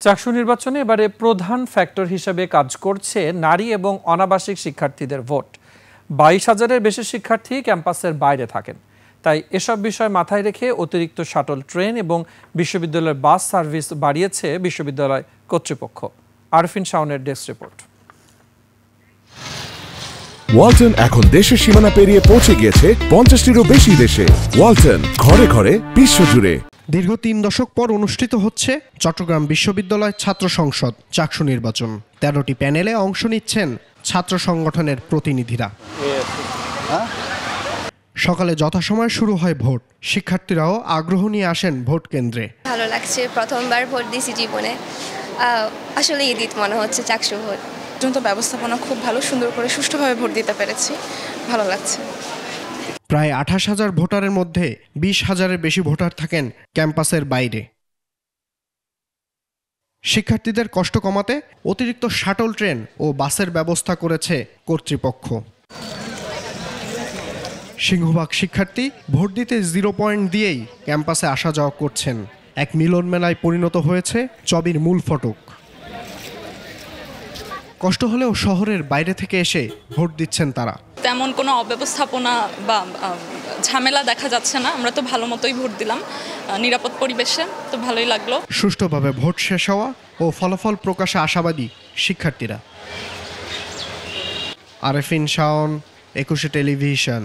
চাকসু নির্বাচনে এবারে প্রধান ফ্যাক্টর হিসেবে কাজ করছে নারী এবং অনাবাসিক শিক্ষার্থীদের ভোট। 22,000-এর বেশি শিক্ষার্থী ক্যাম্পাসের বাইরে থাকেন। তাই এসব বিষয় মাথায় রেখে অতিরিক্ত শাটল ট্রেন এবং বিশ্ববিদ্যালয়ের বাস সার্ভিস বাড়িয়েছে বিশ্ববিদ্যালয় কর্তৃপক্ষ। আরফিন শাওনের ডেস্ক রিপোর্ট। ওয়ালটন এখন দেশের সীমানা পেরিয়ে পৌঁছে গিয়েছে 50টিরও বেশি দেশে। ওয়ালটন, ঘরে ঘরে বিশ্বজুড়ে। দীর্ঘ 3 দশক পর অনুষ্ঠিত হচ্ছে চট্টগ্রাম বিশ্ববিদ্যালয় ছাত্র সংসদ চাকসু নির্বাচন। 13টি প্যানেলে অংশ নিচ্ছেন ছাত্র সংগঠনের প্রতিনিধিরা। সকালে যথাসময়ে শুরু হয় ভোট। শিক্ষার্থীরাও আগ্রহ নিয়ে আসেন ভোট কেন্দ্রে। ভালো লাগছে, প্রথমবার ভোট দিয়েছি জীবনে। আসলে ঈদ মনে হচ্ছে চাকসু ভোট। পর্যন্ত ব্যবস্থাপনা খুব ভালো, সুন্দর করে সুষ্ঠুভাবে ভোট দিতে পেরেছি, ভালো লাগছে। প্রায় 28,000 ভোটারের মধ্যে 20,000-এর বেশি ভোটার থাকেন ক্যাম্পাসের বাইরে। শিক্ষার্থীদের কষ্ট কমাতে অতিরিক্ত শাটল ট্রেন ও বাসের ব্যবস্থা করেছে কর্তৃপক্ষ। সিংহভাগ শিক্ষার্থী ভোট দিতে 0 পয়েন্ট দিয়েই ক্যাম্পাসে আসা যাওয়া করছেন। এক মিলন মেলায় পরিণত হয়েছে চবির মূল ফটক। কষ্ট হলেও শহরের বাইরে থেকে এসে ভোট দিচ্ছেন তারা। তেমন কোনো অব্যবস্থাপনা বা ঝামেলা দেখা যাচ্ছে না। আমরা তো ভালো মতোই ভোট দিলাম, নিরাপদ পরিবেশে, তো ভালোই লাগলো। সুষ্ঠুভাবে ভোট শেষ হওয়া ও ফলাফল প্রকাশে আশাবাদী শিক্ষার্থীরা। আরফিন শাওন, 21 টেলিভিশন।